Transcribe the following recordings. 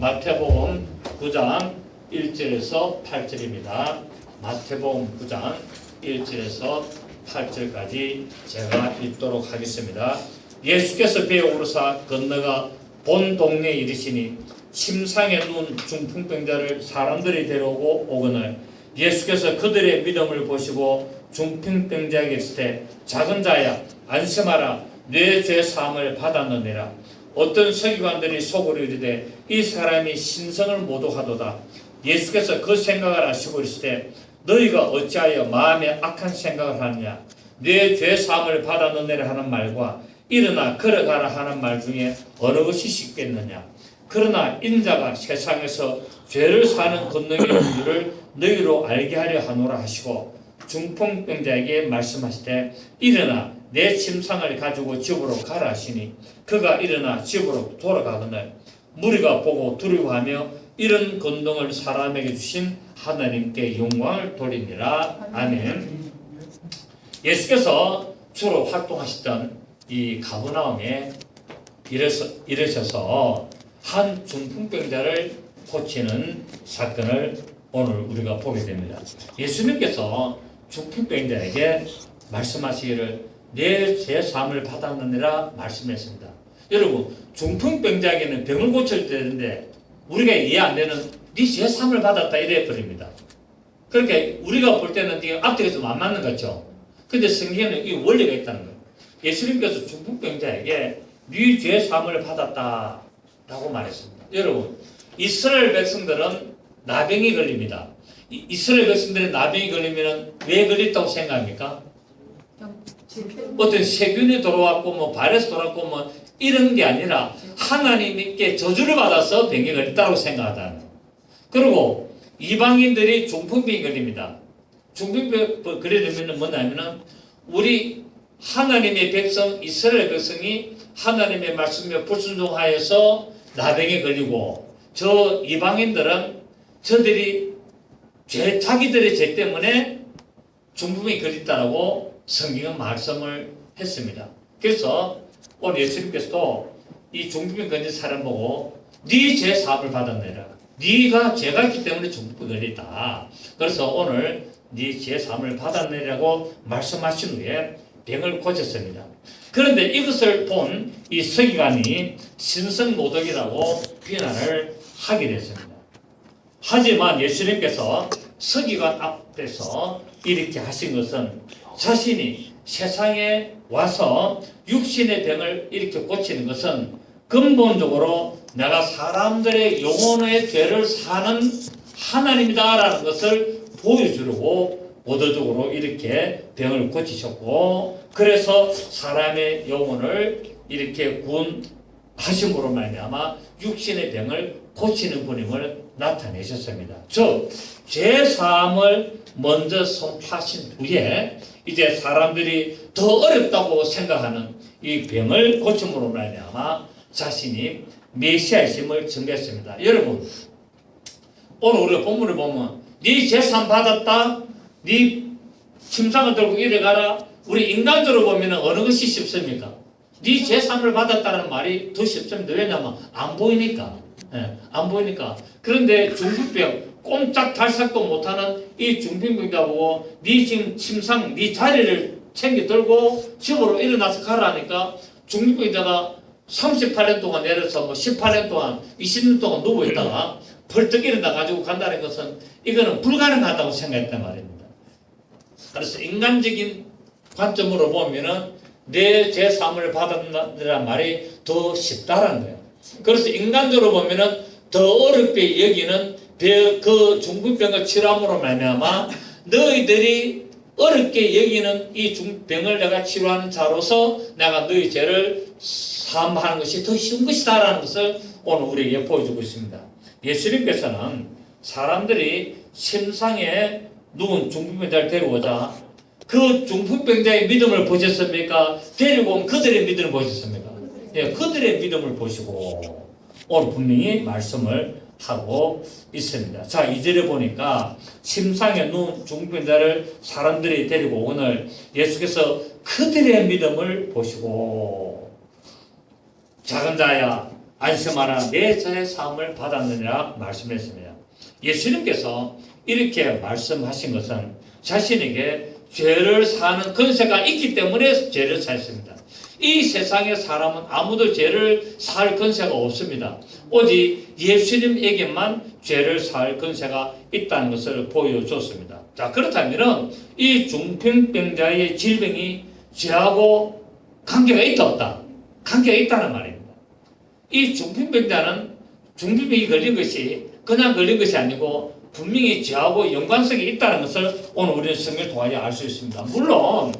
마태복음 9장 1절에서 8절입니다. 마태복음 9장 1절에서 8절까지 제가 읽도록 하겠습니다. 예수께서 배에 오르사 건너가 본 동네에 이르시니 침상에 누운 중풍병자를 사람들이 데려오고 오거늘 예수께서 그들의 믿음을 보시고 중풍병자에게 이르시되 작은 자야 안심하라 내 죄 사함을 받았느니라. 어떤 서기관들이 속으로 이르되 이 사람이 신성을 모독하도다. 예수께서 그 생각을 아시고 이르시되 너희가 어찌하여 마음에 악한 생각을 하느냐. 내 죄 사함을 받았느니라 하는 말과 일어나 걸어가라 하는 말 중에 어느 것이 쉽겠느냐. 그러나 인자가 세상에서 죄를 사는 권능이 있는 줄을 너희로 알게 하려 하노라 하시고 중풍병자에게 말씀하시되 일어나 내 침상을 가지고 집으로 가라 하시니 그가 일어나 집으로 돌아가거늘 무리가 보고 두려워하며 이런 권능을 사람에게 주신 하나님께 영광을 돌리니라. 아멘. 예수께서 주로 활동하시던 이 가버나움에 이르셔서 한 중풍병자를 고치는 사건을 오늘 우리가 보게 됩니다. 예수님께서 중풍병자에게 말씀하시기를 내 죄 사함을 받았느니라 말씀했습니다. 여러분, 중풍병자에게는 병을 고쳐야 되는데 우리가 이해 안 되는 네 죄 사함을 받았다 이래 버립니다. 그렇게 우리가 볼 때는 이게 앞뒤가 좀 안 맞는 거죠. 근데 성경에는 이 원리가 있다는 거예요. 예수님께서 중풍병자에게 네 죄 사함을 받았다라고 말했습니다. 여러분, 이스라엘 백성들은 나병이 걸립니다. 이스라엘 백성들이 나병이 걸리면 왜 걸렸다고 생각합니까? 어떤 세균이 들어왔고 바이러스 들어왔고 이런 게 아니라 하나님께 저주를 받아서 병이 걸렸다고 생각하다는 거예요. 그리고 이방인들이 중풍병이 걸립니다. 중풍병이 걸리려면 뭐냐면은 우리 하나님의 백성 이스라엘 백성이 하나님의 말씀에 불순종하여서 나병에 걸리고 저 이방인들은 저들이 자기들의 죄 때문에 중풍병이 걸렸다라고 성경은 말씀을 했습니다. 그래서 오늘 예수님께서도 이 중풍병 걸린 사람 보고 네 죄 사함을 받았느니라. 네가 죄가 있기 때문에 중풍병이 걸렸다. 그래서 오늘 네 죄 사함을 받았느니라고 말씀하신 후에 병을 고쳤습니다. 그런데 이것을 본 이 서기관이 신성모독이라고 비난을 하게 됐습니다. 하지만 예수님께서 서기관 앞에서 이렇게 하신 것은 자신이 세상에 와서 육신의 병을 이렇게 고치는 것은 근본적으로 내가 사람들의 영혼의 죄를 사는 하나님이다라는 것을 보여주려고 의도적으로 이렇게 병을 고치셨고, 그래서 사람의 영혼을 이렇게 구원하심으로 말미암아 육신의 병을 고치는 분임을 나타내셨습니다. 즉 죄 사함을 먼저 선포하신 후에 이제 사람들이 더 어렵다고 생각하는 이 병을 고침으로 말미암아 자신이 메시아이심을 증거했습니다. 여러분, 오늘 우리가 본문을 보면 네 죄 사함 받았다, 네 침상을 들고 일어가라. 우리 인간적으로 보면 어느 것이 쉽습니까? 네 죄 사함을 받았다는 말이 더 쉽습니다. 왜냐하면 안 보이니까. 안 보이니까. 그런데 중풍병 꼼짝달싹도 못하는 이 중풍병자 보고 네 지금 침상 네 자리를 챙겨 들고 집으로 일어나서 가라니까 중풍병자가 38년 동안 내려서 18년 동안 20년 동안 누워 있다가 벌떡 일어나 가지고 간다는 것은 이거는 불가능하다고 생각했단 말입니다. 그래서 인간적인 관점으로 보면은 내 죄 사함을 받았다는 말이 더 쉽다라는 거예요. 그래서 인간적으로 보면은 더 어렵게 여기는 그 중풍병을 치료함으로 말미암아 너희들이 어렵게 여기는 이 중병을 내가 치료하는 자로서 내가 너희 죄를 사함하는 것이 더 쉬운 것이다라는 것을 오늘 우리에게 보여주고 있습니다. 예수님께서는 사람들이 침상에 누운 중풍병자를 데려오자 그 중풍병자의 믿음을 보셨습니까? 데리고 온 그들의 믿음을 보셨습니까? 네, 그들의 믿음을 보시고 오늘 분명히 말씀을 하고 있습니다. 자, 2절에 보니까 침상에 누운 중풍병자를 사람들이 데리고 오거늘 예수께서 그들의 믿음을 보시고 작은 자야 안심하라 내 죄 사함을 받았느니라 말씀했습니다. 예수님께서 이렇게 말씀하신 것은 자신에게 죄를 사는 권세가 있기 때문에 죄를 사했습니다. 이 세상의 사람은 아무도 죄를 사할 권세가 없습니다. 오직 예수님에게만 죄를 사할 권세가 있다는 것을 보여줬습니다. 자, 그렇다면 이 중풍병자의 질병이 죄하고 관계가 있다 없다? 관계가 있다는 말입니다. 이 중풍병자는 중풍병이 걸린 것이 그냥 걸린 것이 아니고 분명히 죄하고 연관성이 있다는 것을 오늘 우리는 성경을 통하여 알 수 있습니다. 물론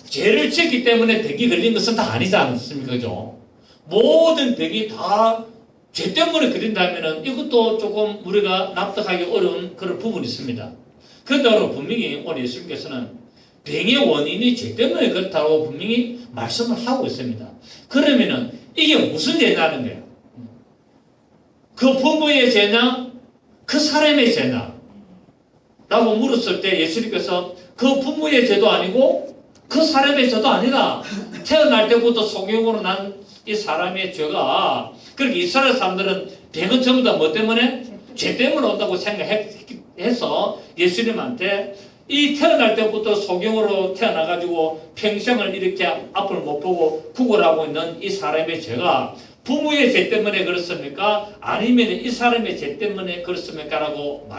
죄를 지었기 때문에 병이 걸린 것은 다 아니지 않습니까? 그죠? 모든 병이 다 죄 때문에 걸린다면 이것도 조금 우리가 납득하기 어려운 그런 부분이 있습니다. 그런데 오늘 분명히 오늘 예수님께서는 병의 원인이 죄 때문에 그렇다고 분명히 말씀을 하고 있습니다. 그러면은 이게 무슨 죄냐는 거예요? 그 부모의 죄냐? 그 사람의 죄냐? 라고 물었을 때 예수님께서 그 부모의 죄도 아니고 그 사람의 죄도 아니다. 태어날 때부터 성경으로 난 이 사람의 죄가, 그렇게 이스라엘 사람들은 병은 전부 다 뭐 때문에? 죄 때문에 온다고 생각해서 예수님한테 이 태어날 때부터 소경으로 태어나가지고 평생을 이렇게 앞을 못 보고 구걸하고 있는 이 사람의 죄가 부모의 죄 때문에 그렇습니까? 아니면 이 사람의 죄 때문에 그렇습니까? 라고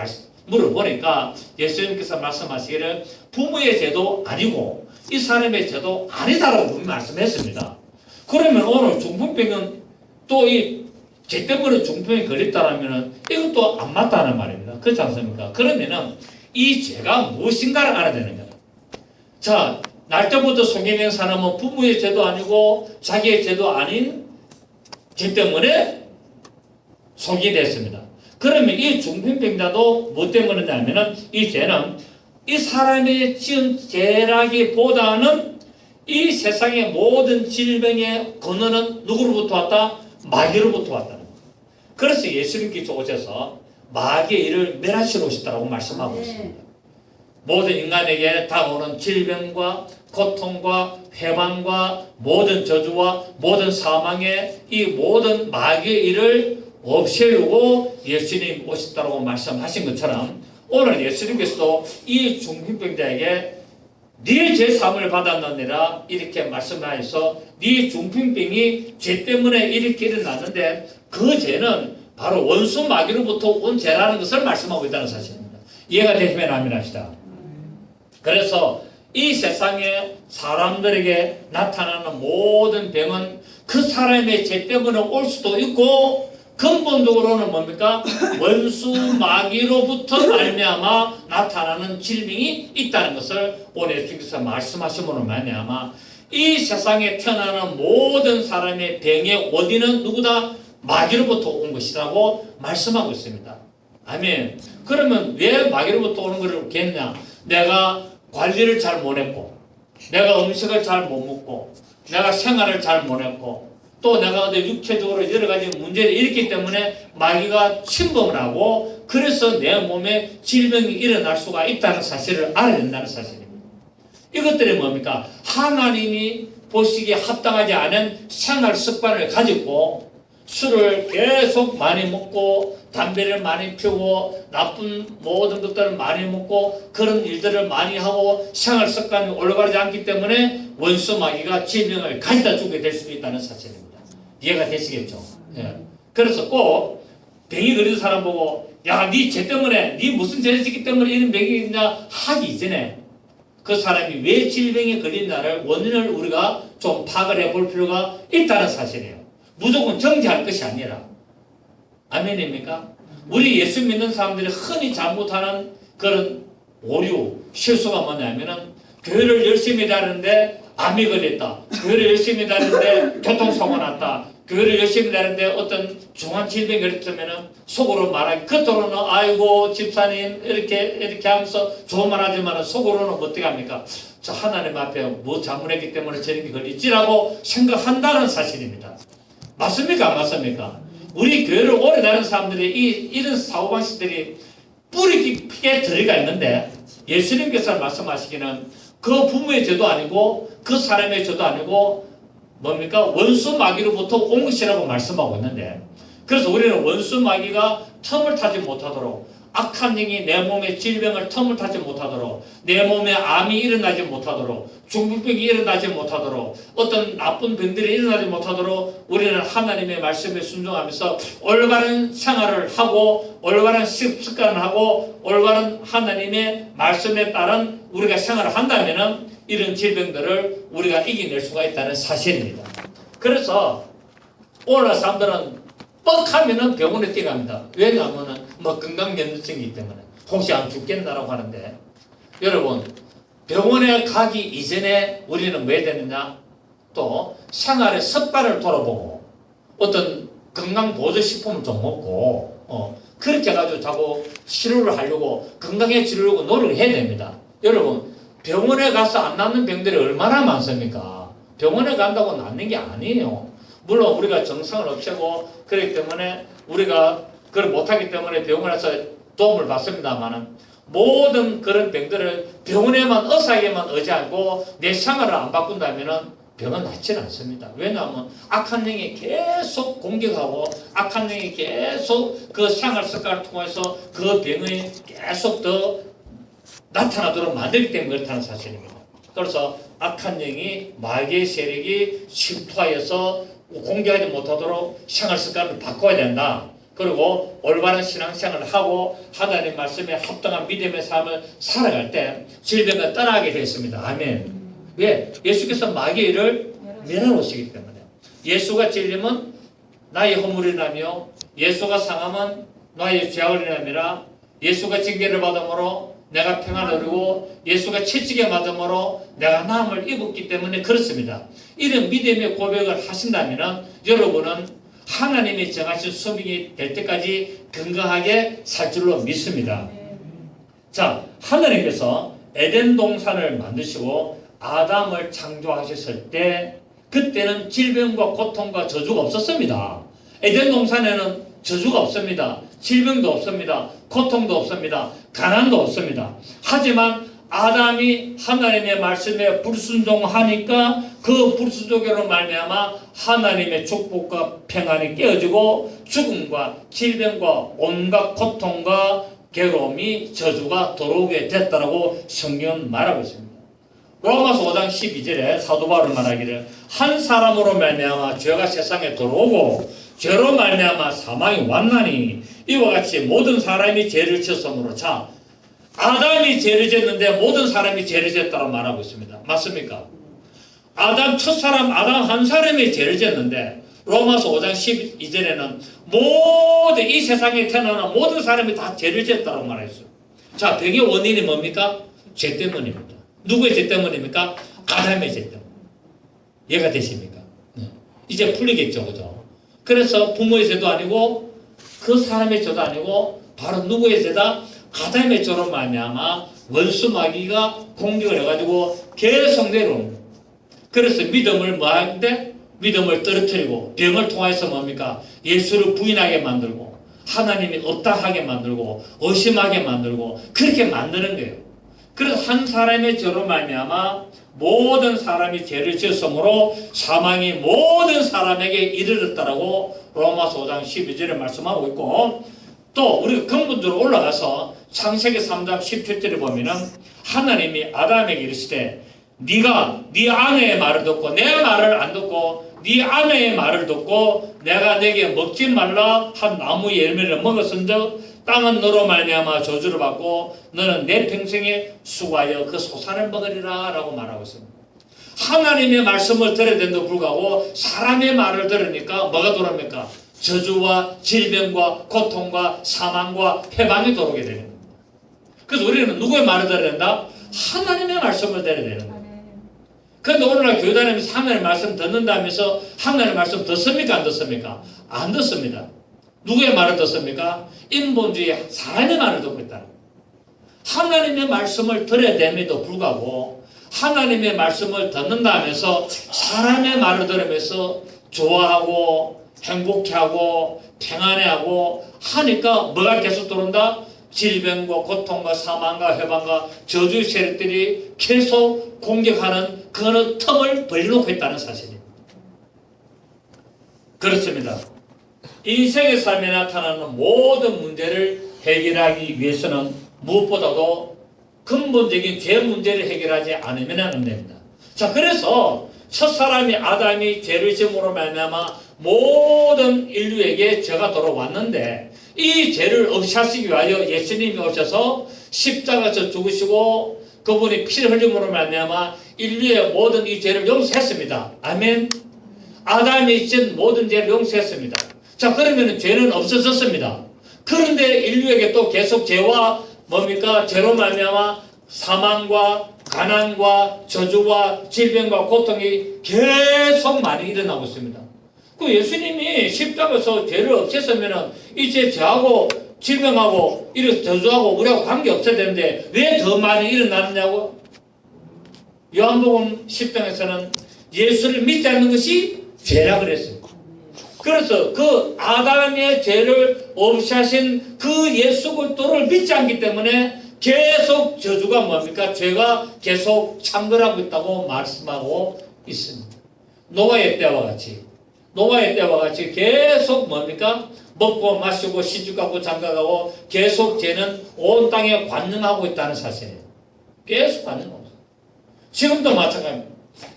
물어보니까 예수님께서 말씀하시기를 부모의 죄도 아니고 이 사람의 죄도 아니다라고 말씀했습니다. 그러면 오늘 중풍병은 또 이 죄 때문에 중풍에 걸렸다면 이것도 안 맞다는 말입니다. 그렇지 않습니까? 그러면은 이 죄가 무엇인가를 알아야 되는 거예요. 자, 날 때부터 속이는 사람은 부모의 죄도 아니고 자기의 죄도 아닌 죄 때문에 속이 됐습니다. 그러면 이 중풍병자도 뭐 때문이냐면은 이 죄는 이 사람이 지은 죄라기보다는 이 세상의 모든 질병의 근원은 누구로부터 왔다? 마귀로부터 왔다는 거예요. 그래서 예수님께서 오셔서 마귀의 일을 멸하시러 오셨다고 말씀하고 있습니다. 모든 인간에게 다가오는 질병과 고통과 회방과 모든 저주와 모든 사망의 이 모든 마귀의 일을 없애려고 예수님 오셨다고 말씀하신 것처럼 오늘 예수님께서도 이 중풍병자에게 네 죄 사함을 받았느니라 이렇게 말씀하셔서 네 중풍병이 죄 때문에 이렇게 일어났는데 그 죄는 바로 원수 마귀로부터 온 죄라는 것을 말씀하고 있다는 사실입니다. 이해가 되시면 아멘 합시다. 그래서 이 세상에 사람들에게 나타나는 모든 병은 그 사람의 죄 때문에 올 수도 있고 근본적으로는 뭡니까? 원수 마귀로부터 말미암아 나타나는 질병이 있다는 것을 오늘 예수님께서 말씀하심으로 말미암아 이 세상에 태어나는 모든 사람의 병의 원인은 누구다? 마귀로부터 온 것이라고 말씀하고 있습니다. 아멘. 그러면 왜 마귀로부터 오는 것을 겠냐? 내가 관리를 잘 못했고, 내가 음식을 잘 못 먹고, 내가 생활을 잘 못했고, 또 내가 육체적으로 여러 가지 문제를 일으키기 때문에 마귀가 침범을 하고 그래서 내 몸에 질병이 일어날 수가 있다는 사실을 알아야 된다는 사실입니다. 이것들이 뭡니까? 하나님이 보시기에 합당하지 않은 생활 습관을 가지고 술을 계속 많이 먹고 담배를 많이 피우고 나쁜 모든 것들을 많이 먹고 그런 일들을 많이 하고 생활 습관이 올바르지 않기 때문에 원수 마귀가 질병을 가져다 주게 될 수도 있다는 사실입니다. 이해가 되시겠죠? 예. 그래서 꼭 병이 걸린 사람 보고 야, 네 죄 때문에 네 무슨 죄를 짓기 때문에 이런 병이 있냐 하기 이전에 그 사람이 왜 질병에 걸린다를 원인을 우리가 좀 파악을 해볼 필요가 있다는 사실이에요. 무조건 정죄할 것이 아니라. 아멘입니까? 우리 예수 믿는 사람들이 흔히 잘못하는 그런 오류, 실수가 뭐냐면은 교회를 열심히 다니는데 암이 걸렸다. 교회를 열심히 다니는데 교통사고 났다. 교회를 열심히 다니는데 어떤 중한 질병이 걸렸으면은 속으로 말하기, 겉으로는 아이고 집사님 이렇게 하면서 좋은 말 하지만 속으로는 어떻게 합니까? 저 하나님 앞에 뭐 잘못했기 때문에 저런 게 걸리지라고 생각한다는 사실입니다. 맞습니까? 안 맞습니까? 우리 교회를 오래 다니는 사람들이 이런 사고방식들이 뿌리 깊게 들어가 있는데 예수님께서 말씀하시기는 그 부모의 죄도 아니고 그 사람의 죄도 아니고 뭡니까? 원수 마귀로부터 온 것이라고 말씀하고 있는데, 그래서 우리는 원수 마귀가 틈을 타지 못하도록, 악한 영이 내 몸에 질병을 틈을 타지 못하도록, 내 몸에 암이 일어나지 못하도록, 중풍병이 일어나지 못하도록, 어떤 나쁜 병들이 일어나지 못하도록 우리는 하나님의 말씀에 순종하면서 올바른 생활을 하고 올바른 습관을 하고 올바른 하나님의 말씀에 따른 우리가 생활을 한다면 이런 질병들을 우리가 이겨낼 수가 있다는 사실입니다. 그래서 오늘날 사람들은 뻑하면은 병원에 뛰어갑니다. 왜냐하면 뭐 건강연증이기 때문에 혹시 안 죽겠나라고 하는데, 여러분 병원에 가기 이전에 우리는 왜 되느냐? 또 생활의 습관을 돌아보고 어떤 건강보조식품을 좀 먹고 그렇게 해가지고 자꾸 치료를 하려고 건강해지려고 노력을 해야 됩니다. 여러분 병원에 가서 안 낫는 병들이 얼마나 많습니까? 병원에 간다고 낫는 게 아니에요. 물론 우리가 정성을 없애고 그렇기 때문에 우리가 그걸 못하기 때문에 병원에서 도움을 받습니다만은, 모든 그런 병들을 병원에만 의사에게만 의지하고 내 생활을 안 바꾼다면 병은 낫지는 않습니다. 왜냐하면 악한 영이 계속 공격하고 악한 영이 계속 그 생활 습관을 통해서 그 병이 계속 더 나타나도록 만들기 때문에 그렇다는 사실입니다. 그래서 악한 영이 마귀의 세력이 침투하여서 공격하지 못하도록 생활 습관을 바꿔야 된다. 그리고 올바른 신앙생활을 하고 하나님 말씀에 합당한 믿음의 삶을 살아갈 때 질병을 떠나게 되었습니다. 아멘. 왜? 예수께서 마귀의 일을 멸하시기 때문에. 예수가 찔리면 나의 허물이라며, 예수가 상하면 나의 죄악을 인함이라, 예수가 징계를 받음으로 내가 평안을 누리고 예수가 채찍에 맞음으로 내가 나음을 입었기 때문에 그렇습니다. 이런 믿음의 고백을 하신다면 여러분은 하나님이 정하신 수명이 될 때까지 건강하게 살 줄로 믿습니다. 자, 하나님께서 에덴 동산을 만드시고 아담을 창조하셨을 때 그때는 질병과 고통과 저주가 없었습니다. 에덴 동산에는 저주가 없습니다. 질병도 없습니다. 고통도 없습니다. 가난도 없습니다. 하지만 아담이 하나님의 말씀에 불순종하니까 그 불순종으로 말미암아 하나님의 축복과 평안이 깨어지고 죽음과 질병과 온갖 고통과 괴로움이 저주가 들어오게 됐다라고 성경은 말하고 있습니다. 로마서 5장 12절에 사도 바울은 말하기를 한 사람으로 말미암아 죄가 세상에 들어오고 죄로 말미암아 사망이 왔나니 이와 같이 모든 사람이 죄를 지었으므로. 자, 아담이 죄를 지었는데 모든 사람이 죄를 지었다고 말하고 있습니다. 맞습니까? 아담 첫사람 아담 한 사람이 죄를 지었는데 로마서 5장 12절에는 모든 이 세상에 태어나는 모든 사람이 다 죄를 지었다고 말했어요. 자, 병의 원인이 뭡니까? 죄 때문입니다. 누구의 죄 때문입니까? 아담의 죄 때문. 이해가 되십니까? 네. 이제 풀리겠죠, 그죠? 그래서 부모의 죄도 아니고 그 사람의 죄도 아니고 바로 누구의 죄다? 아담의 죄로 말미암아 원수 마귀가 공격을 해가지고 계속 내려옵니다. 그래서 믿음을 뭐 하는데? 믿음을 떨어뜨리고 병을 통해서 뭡니까? 예수를 부인하게 만들고 하나님이 없다 하게 만들고 의심하게 만들고 그렇게 만드는 거예요. 그래서 한 사람의 죄로 말미암아 모든 사람이 죄를 지었으므로 사망이 모든 사람에게 이르렀다라고 로마서 5장 12절에 말씀하고 있고, 또 우리가 근본적으로 올라가서 창세기 3장 17절에 보면은 하나님이 아담에게 이르시되 네가 네 아내의 말을 듣고 내 말을 안 듣고 네 아내의 말을 듣고 내가 내게 먹지 말라 한 나무의 열매를 먹었은즉 땅은 너로 말미암아 저주를 받고 너는 내 평생에 수고하여 그 소산을 먹으리라 라고 말하고 있습니다. 하나님의 말씀을 들어야 된다고 불구하고 사람의 말을 들으니까 뭐가 돌아옵니까? 저주와 질병과 고통과 사망과 해방이 돌아오게 되는 겁니다. 그래서 우리는 누구의 말을 들어야 된다? 하나님의 말씀을 들어야 되는 거예요. 그런데 오늘날 교회 다니면서 하나님의 말씀 듣는다면서 하나님의 말씀 듣습니까? 안 듣습니까? 안 듣습니다. 누구의 말을 듣습니까? 인본주의 사람의 말을 듣고 있다. 하나님의 말씀을 들어야 됨에도 불구하고 하나님의 말씀을 듣는다면서 사람의 말을 들으면서 좋아하고 행복해하고 평안해하고 하니까 뭐가 계속 들어온다? 질병과 고통과 사망과 해방과 저주의 세력들이 계속 공격하는 그런 틈을 벌려놓고 있다는 사실입니다. 그렇습니다. 인생의 삶에 나타나는 모든 문제를 해결하기 위해서는 무엇보다도 근본적인 죄 문제를 해결하지 않으면 안 됩니다. 자, 그래서 첫사람이 아담이 죄를 지음으로 말미암아 모든 인류에게 죄가 돌아왔는데, 이 죄를 없애시기 위하여 예수님이 오셔서 십자가에서 죽으시고 그분이 피를 흘림으로 말미암아 인류의 모든 이 죄를 용서했습니다. 아멘. 아담이 진 모든 죄를 용서했습니다. 자, 그러면 죄는 없어졌습니다. 그런데 인류에게 또 계속 죄와 뭡니까? 죄로 말미암아 사망과 가난과 저주와 질병과 고통이 계속 많이 일어나고 있습니다. 그 예수님이 십자가에서 죄를 없앴으면 이제 죄하고 질병하고 이런 저주하고 우리하고 관계없어야 되는데 왜 더 많이 일어나느냐고? 요한복음 10장에서는 예수를 믿지 않는 것이 죄라 그랬어요. 그래서 그 아담의 죄를 없애신 그 예수 그리스도를 믿지 않기 때문에 계속 저주가 뭡니까? 죄가 계속 창궐하고 있다고 말씀하고 있습니다. 노아의 때와 같이 계속 뭡니까? 먹고 마시고 시집가고 장가가고 계속 죄는 온 땅에 관능하고 있다는 사실이에요. 계속 관능하고 있어요. 지금도 마찬가지입니다.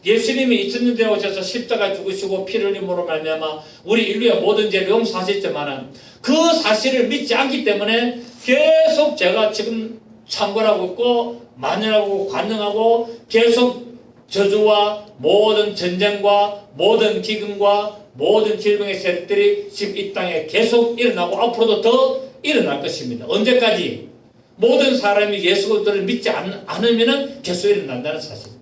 예수님이 2000년 전에 오셔서 십자가에 죽으시고 피를 흘림으로 말미암아 우리 인류의 모든 죄를 용서하셨지만 그 사실을 믿지 않기 때문에 계속 죄가 지금 창궐하고 있고 만연하고 관능하고 계속 저주와 모든 전쟁과 모든 기근과 모든 질병의 세력들이 지금 이 땅에 계속 일어나고 앞으로도 더 일어날 것입니다. 언제까지? 모든 사람이 예수 그리스도를 믿지 않으면 계속 일어난다는 사실입니다.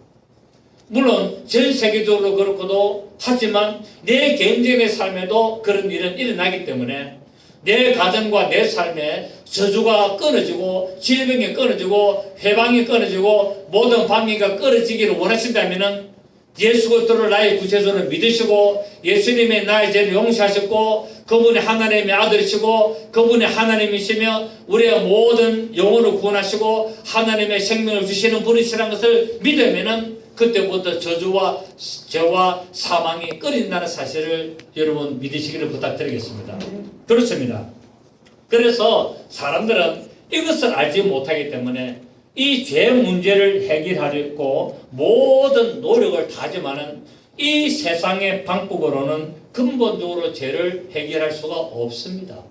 물론 전 세계적으로 그렇고도 하지만 내 개인적인 삶에도 그런 일은 일어나기 때문에 내 가정과 내 삶에 저주가 끊어지고 질병이 끊어지고 회방이 끊어지고 모든 방해가 끊어지기를 원하신다면 예수 그리스도를 나의 구세주로 믿으시고 예수님의 나의 죄를 용서하셨고 그분이 하나님의 아들이시고 그분이 하나님이시며 우리의 모든 영혼을 구원하시고 하나님의 생명을 주시는 분이시라는 것을 믿으면은 그때부터 저주와 죄와 사망이 끊인다는 사실을 여러분 믿으시기를 부탁드리겠습니다. 그렇습니다. 그래서 사람들은 이것을 알지 못하기 때문에 이 죄 문제를 해결하려고 모든 노력을 다하지만은 이 세상의 방법으로는 근본적으로 죄를 해결할 수가 없습니다.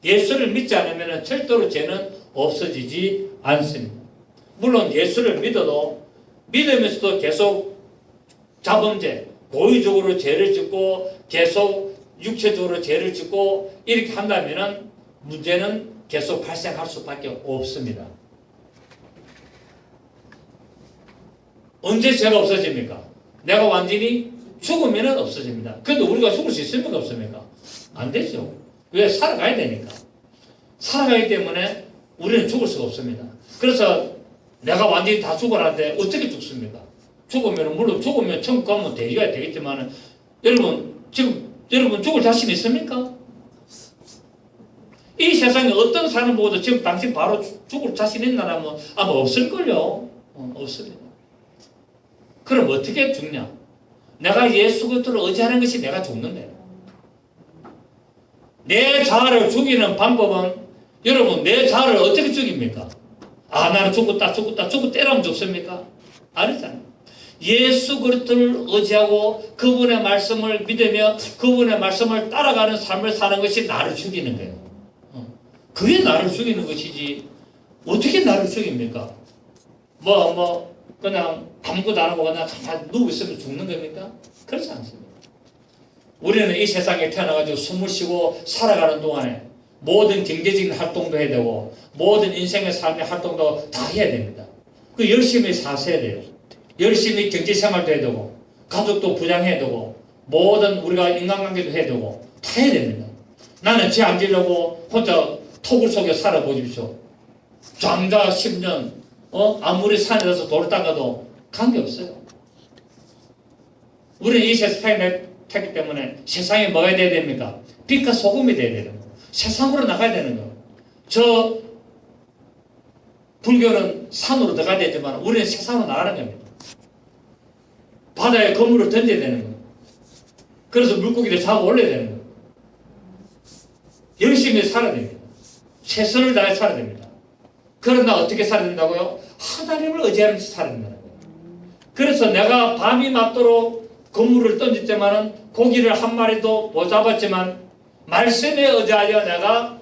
예수를 믿지 않으면 절대로 죄는 없어지지 않습니다. 물론 예수를 믿어도 믿으면서도 계속 자범죄, 고의적으로 죄를 짓고 계속 육체적으로 죄를 짓고 이렇게 한다면 문제는 계속 발생할 수밖에 없습니다. 언제 죄가 없어집니까? 내가 완전히 죽으면 없어집니다. 그런데 우리가 죽을 수 있습니까? 없습니까? 안 되죠. 왜? 살아가야 되니까. 살아가기 때문에 우리는 죽을 수가 없습니다. 그래서 내가 완전히 다 죽어라는데 어떻게 죽습니까? 물론 죽으면 천국 가면 되어야 되겠지만 여러분 지금 여러분 죽을 자신 있습니까? 이 세상에 어떤 사람 보고도 지금 당신 바로 죽을 자신 있나 하면 아마 없을걸요. 없습니다. 그럼 어떻게 죽냐? 내가 예수 그리스도를 의지하는 것이 내가 죽는 거예요. 내 자아를 죽이는 방법은 여러분 내 자아를 어떻게 죽입니까? 나는 죽고 때라면 죽습니까? 아니잖아요. 예수 그리스도를 의지하고 그분의 말씀을 믿으며 그분의 말씀을 따라가는 삶을 사는 것이 나를 죽이는 거예요. 그게 나를 죽이는 것이지 어떻게 나를 죽입니까? 그냥 아무것도 안 하고 그냥 가만히 누워 있으면 죽는 겁니까? 그렇지 않습니다. 우리는 이 세상에 태어나가지고 숨을 쉬고 살아가는 동안에 모든 경제적인 활동도 해야 되고 모든 인생의 삶의 활동도 다 해야 됩니다. 그 열심히 사셔야 돼요. 열심히 경제생활도 해야 되고 가족도 부양해야 되고 모든 우리가 인간관계도 해야 되고 다 해야 됩니다. 나는 죄 안 지려고 혼자 토굴 속에 살아보십시오. 장자 10년 아무리 산에 가서 돌을 닦아도 관계없어요. 우리는 이 세상에 태기 때문에 세상에 뭐가 돼야 됩니까? 빛과 소금이 돼야 되는 거예요. 세상으로 나가야 되는 거예요. 저 불교는 산으로 들어가야 되지만 우리는 세상으로 나가는 겁니다. 바다에 그물을 던져야 되는 거예요. 그래서 물고기를 잡아 올려야 되는 거예요. 열심히 살아야 됩니다. 최선을 다해 살아야 됩니다. 그러나 어떻게 살아야 된다고요? 하나님을 의지하면서 살아야 된다는 거예요. 그래서 내가 밤이 맞도록 그물을 던졌지만은 고기를 한 마리도 못 잡았지만 말씀에 의지하여 내가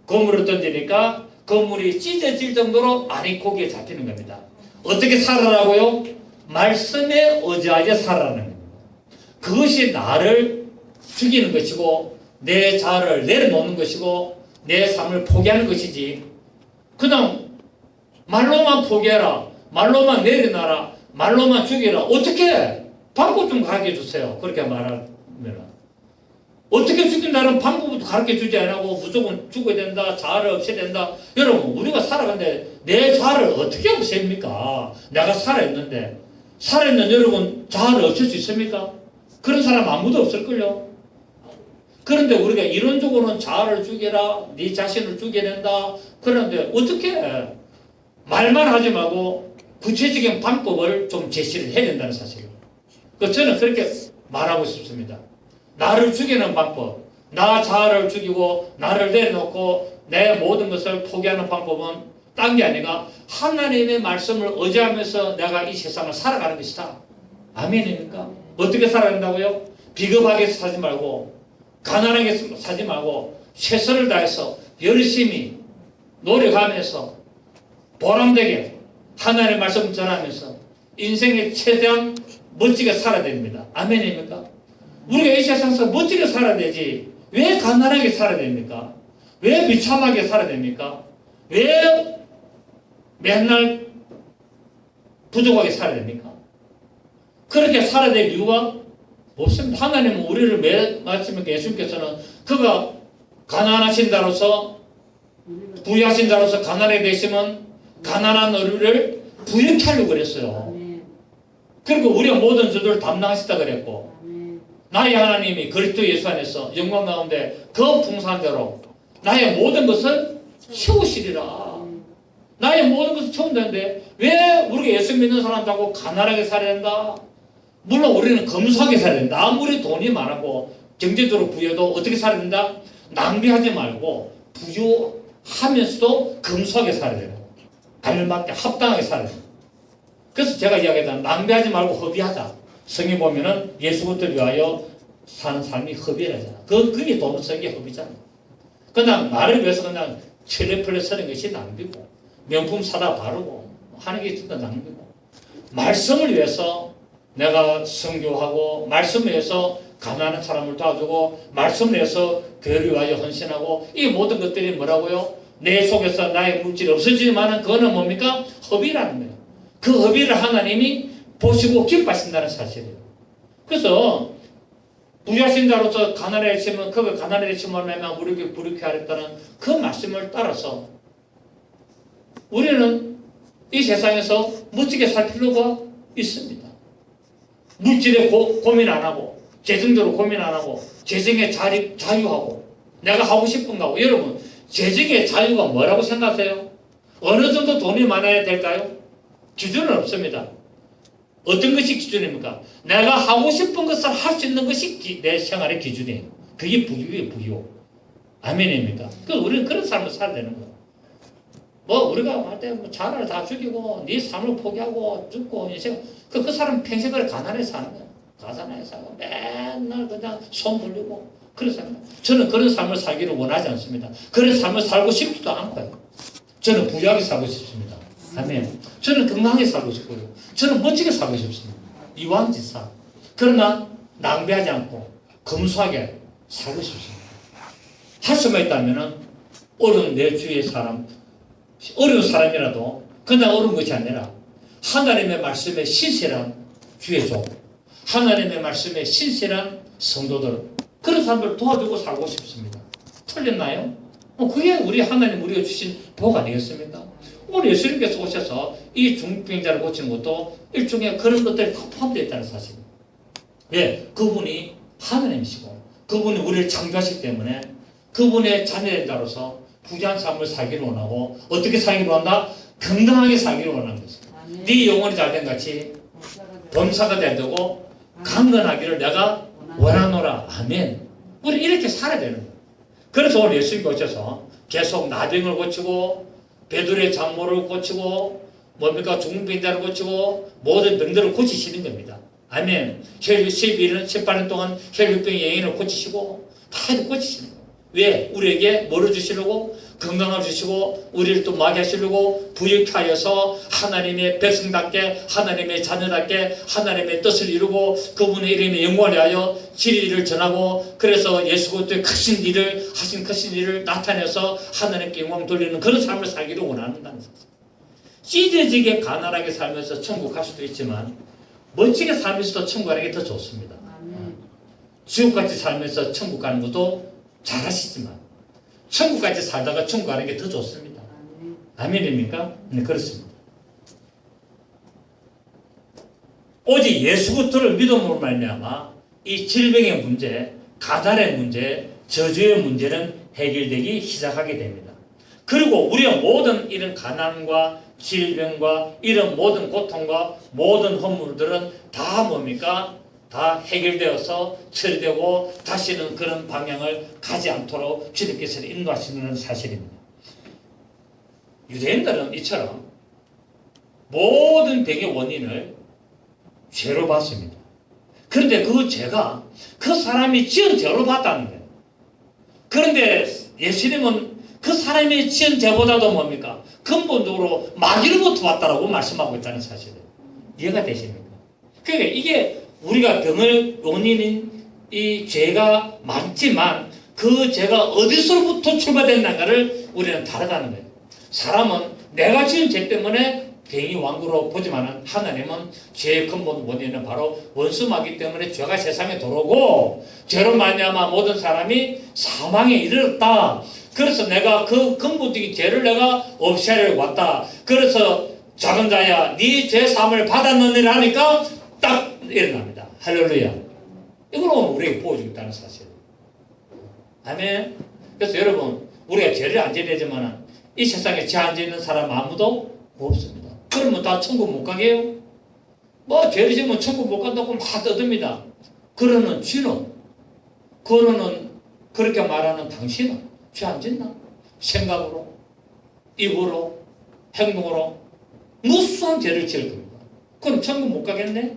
그물을 던지니까 그물이 찢어질 정도로 많이 고기에 잡히는 겁니다. 어떻게 살아라고요? 말씀에 의지하여 살아라는 겁니다. 그것이 나를 죽이는 것이고 내 자아를 내려놓는 것이고 내 삶을 포기하는 것이지, 그냥 말로만 포기해라, 말로만 내려놔라, 말로만 죽여라. 어떻게? 방법 좀 가르쳐 주세요. 그렇게 말하면 어떻게 죽인다는 방법부터 가르쳐 주지 않고 무조건 죽어야 된다, 자아를 없애야 된다. 여러분, 우리가 살아가는데 내 자아를 어떻게 없앱니까? 내가 살아있는데, 살아있는 여러분 자아를 없앨 수 있습니까? 그런 사람 아무도 없을걸요. 그런데 우리가 이론적으로는 자아를 죽여라, 네 자신을 죽여야 된다. 그런데 어떻게 해? 말만 하지 말고 구체적인 방법을 좀 제시를 해야 된다는 사실이에요. 저는 그렇게 말하고 싶습니다. 나를 죽이는 방법, 나 자아를 죽이고 나를 내려놓고 내 모든 것을 포기하는 방법은 딴 게 아니라 하나님의 말씀을 의지하면서 내가 이 세상을 살아가는 것이다. 아멘입니까? 어떻게 살아야 된다고요? 비겁하게 살지 말고, 가난하게 살지 말고, 최선을 다해서 열심히 노력하면서 보람되게 하나님의 말씀 전하면서 인생에 최대한 멋지게 살아야 됩니다. 아멘입니까? 우리가 이 세상에서 멋지게 살아야 되지 왜 가난하게 살아야 됩니까? 왜 비참하게 살아야 됩니까? 왜 맨날 부족하게 살아야 됩니까? 그렇게 살아야 될 이유가 없습니다. 하나님은 우리를 매 마치면 예수님께서는 그가 가난하신 자로서 부유하신 자로서 가난하게 되시면 가난한 우리를 부유케 하려고 그랬어요. 그리고 우리가 모든 저들을 담당하시다 그랬고, 나의 하나님이 그리스도 예수 안에서 영광 가운데 그 풍성한 대로 나의 모든 것을 채우시리라. 나의 모든 것을 채운다는데 왜 우리가 예수 믿는 사람들하고 가난하게 살아야 된다? 물론 우리는 검소하게 살아야 된다. 아무리 돈이 많고 경제적으로 부여도 어떻게 살아야 된다? 낭비하지 말고 부유하면서도 검소하게 살아야 된다. 알맞게 합당하게 살아야 된다. 그래서 제가 이야기했잖아요. 낭비하지 말고 허비하자. 성에 보면은 예수부터 위하여 사는 삶이 허비라잖아. 그게 돈 쓰는 게 허비잖아. 그냥 나를 위해서 그냥 철레펄레 쓰는 것이 낭비고, 명품 사다 바르고 하는 게 진짜 낭비고, 말씀을 위해서 내가 선교하고, 말씀을 위해서 가난한 사람을 도와주고, 말씀을 위해서 교회를 위하여 헌신하고, 이 모든 것들이 뭐라고요? 내 속에서 나의 물질이 없어지지만은 그거는 뭡니까? 허비라는 거예요. 그 허비를 하나님이 보시고 기뻐하신다는 사실이에요. 그래서 부유하신 자로서 가난해지면 그가 가난해지면 말면 우리에게 부르게 하랬다는 그 말씀을 따라서 우리는 이 세상에서 멋지게 살 필요가 있습니다. 물질에 고민 안 하고, 재정적으로 고민 안 하고, 재정에 자유하고, 내가 하고 싶은 거 하고. 여러분, 재정의 자유가 뭐라고 생각하세요? 어느 정도 돈이 많아야 될까요? 기준은 없습니다. 어떤 것이 기준입니까? 내가 하고 싶은 것을 할 수 있는 것이 내 생활의 기준이에요. 그게 부유예요, 부유. 아멘입니까? 그래서 우리는 그런 삶을 살아야 되는 거예요. 우리가 할 때 자아를 다 죽이고, 네 삶을 포기하고, 죽고, 인생, 그 사람 평생을 가난해 사는 거예요. 가난해 살고, 맨날 그냥 손 벌리고, 그래서 저는 그런 삶을 살기를 원하지 않습니다. 그런 삶을 살고 싶지도 않고요. 저는 부유하게 살고 싶습니다. 아멘. 저는 건강하게 살고 싶고요. 저는 멋지게 살고 싶습니다. 이왕지사. 그러나 낭비하지 않고 검소하게 살고 싶습니다. 할 수만 있다면 어려운 내 주위의 사람, 어려운 사람이라도 그냥 어려운 것이 아니라 하나님의 말씀에 신실한 주의 종, 하나님의 말씀에 신실한 성도들, 그런 사람들을 도와주고 살고 싶습니다. 틀렸나요? 그게 우리 하나님 우리가 주신 복 아니겠습니까? 오늘 예수님께서 오셔서 이 중풍병자를 고치는 것도 일종의 그런 것들이 다 포함되어 있다는 사실입니다. 왜? 그분이 하나님이시고 그분이 우리를 창조하시기 때문에 그분의 자녀된 자로서 부유한 삶을 살기를 원하고, 어떻게 살기를 원한다? 건강하게 살기를 원하는 것입니다. 네 영혼이 잘된 같이 범사가 되고 강건하기를 내가 원하노라. 아멘. 우리 이렇게 살아야 되는 거예요. 그래서 오늘 예수님이 오셔서 계속 나병을 고치고 베드로의 장모를 고치고 뭡니까? 중풍병자를 고치고 모든 병들을 고치시는 겁니다. 아멘. 혈육 18년 동안 혈육병 여인을 고치시고 다 고치시는 거예요. 왜? 우리에게 뭐를 주시려고? 건강을 주시고 우리를 또 마게 하시려고 부유케 하여서 하나님의 백성답게 하나님의 자녀답게 하나님의 뜻을 이루고 그분의 이름에 영광을 위하여 진리를 전하고 그래서 예수 그리스도의 크신 일을 하신 크신 일을 나타내서 하나님께 영광 돌리는 그런 삶을 살기를 원한다는 사실. 찢어지게 가난하게 살면서 천국 갈 수도 있지만 멋지게 살면서도 천국 가는 게 더 좋습니다. 지옥같이 살면서 천국 가는 것도 잘하시지만 천국까지 살다가 천국 가는 게 더 좋습니다. 아멘입니까? 네, 그렇습니다. 오직 예수 그리스도를 믿음으로 말미암아 이 질병의 문제, 가난의 문제, 저주의 문제는 해결되기 시작하게 됩니다. 그리고 우리의 모든 이런 가난과 질병과 이런 모든 고통과 모든 허물들은 다 뭡니까? 다 해결되어서 처리되고 다시는 그런 방향을 가지 않도록 주님께서 인도하시는 사실입니다. 유대인들은 이처럼 모든 병의 원인을 죄로 봤습니다. 그런데 그 죄가 그 사람이 지은 죄로 봤다는 거예요. 그런데 예수님은 그 사람이 지은 죄보다도 뭡니까? 근본적으로 마귀로부터 왔다라고 말씀하고 있다는 사실이에요. 이해가 되십니까? 그러니까 이게 우리가 병을 원인인 이 죄가 많지만 그 죄가 어디서부터 출발됐는가를 우리는 다르다는 거예요. 사람은 내가 지은 죄 때문에 병이 왕구로 보지만 하나님은 죄의 근본 원인은 바로 원수마귀 때문에 죄가 세상에 들어오고 죄로 말미암아 모든 사람이 사망에 이르렀다. 그래서 내가 그 근본적인 죄를 내가 없애려고 왔다. 그래서 작은 자야 네 죄 사함을 받았느니라 하니까 딱 일어납니다. 할렐루야. 이걸 오늘 우리에게 보여주겠다는 사실. 아멘. 그래서 여러분 우리가 죄를 안 지내지만 이 세상에 죄 안 짓는 사람 아무도 없습니다. 그러면 다 천국 못 가게요? 뭐 죄를 지으면 천국 못 간다고 막 떠듭니다. 그러는 쥐는 그러는 그렇게 말하는 당신은 죄 안 짓나? 생각으로 입으로 행동으로 무수한 죄를 지을 겁니다. 그럼 천국 못 가겠네?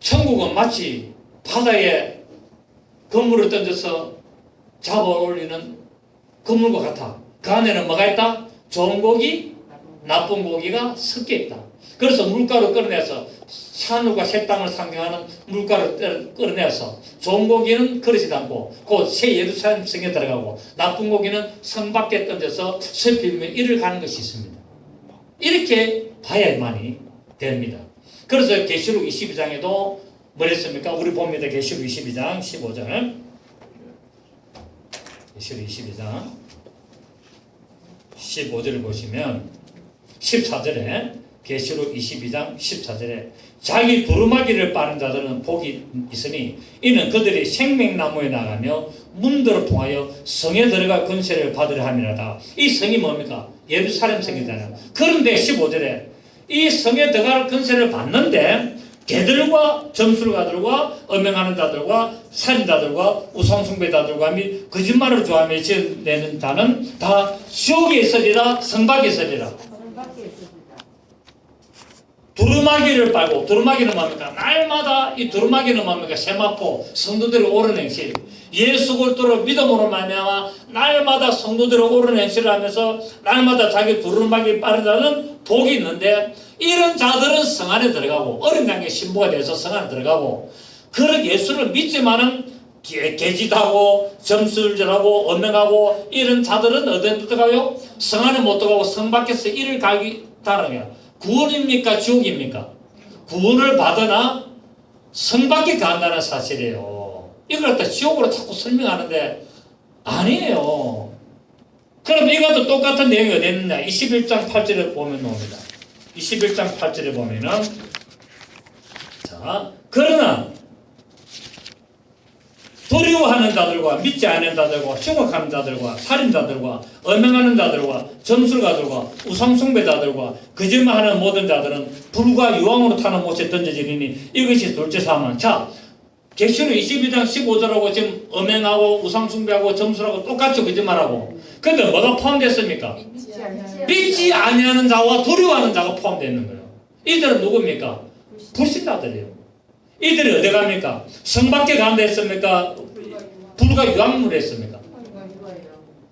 천국은 마치 바다에 그물을 던져서 잡아 올리는 그물과 같아. 그 안에는 뭐가 있다? 좋은 고기, 나쁜 고기가 섞여 있다. 그래서 물가로 끌어내서 산울과 새땅을 상징하는 물가를 끌어내서 좋은 고기는 그러지도 않고 곧 새 예루살렘 성에 들어가고 나쁜 고기는 성 밖에 던져서 슬피며 이를 가는 것이 있습니다. 이렇게 봐야만이 됩니다. 그래서 계시록 22장에도 뭐랬습니까? 우리 봅니다. 계시록 22장 15절. 계시록 22장 15절을 보시면 14절에 계시록 22장 14절에 자기 두루마기를 빠는 자들은 복이 있으니 이는 그들이 생명나무에 나가며 문들을 통하여 성에 들어가 권세를 받으려 함이라다. 이 성이 뭡니까? 예루살렘 성이잖아요. 그런데 15절에 이 성에 들어갈 권세를 받는데 개들과 점술가들과 음행하는 자들과 살인자들과 우상숭배자들과 및 거짓말을 좋아하며 지어내는 자는 다 지옥에 있으리라. 성 밖에 있으리라. 두루마기를 빨고, 두루마기는 뭡니까? 날마다 이 두루마기는 뭡니까? 세마포, 성도들이 옳은 행실, 예수 그리스도를 믿음으로 말미암아 날마다 성도들이 옳은 행실을 하면서 날마다 자기 두루마기를 빠른 자는 복이 있는데 이런 자들은 성 안에 들어가고 어린 양의 신부가 돼서 성 안에 들어가고 그런 예수를 믿지만은 개짓하고 점술질하고 음행하고 이런 자들은 어디에 들어가요? 성 안에 못 들어가고 성 밖에서 이를 갈기 따르냐. 구원입니까? 지옥입니까? 구원을 받으나 성 밖에 간다는 사실이에요. 이걸 갖다 지옥으로 자꾸 설명하는데 아니에요. 그럼 이것도 똑같은 내용이 어디 있느냐? 21장 8절에 보면 나옵니다. 21장 8절에 보면은 자, 그러나 두려워하는 자들과 믿지 않는 자들과 흉악하는 자들과 살인자들과 음행하는 자들과 점술가들과 우상숭배자들과 거짓말하는 모든 자들은 불과 유황으로 타는 못에 던져지리니 이것이 둘째 사망. 자, 계시록 22장 15절하고 지금 음행하고 우상숭배하고 점술하고 똑같이 거짓말하고, 근데 뭐가 포함됐습니까? 믿지 아니하는 자와 두려워하는 자가 포함되어 있는 거예요. 이들은 누굽니까? 불신자들이에요. 이들이 어디 갑니까? 성 밖에 가는데 했습니까? 불과 유황물에 했습니까?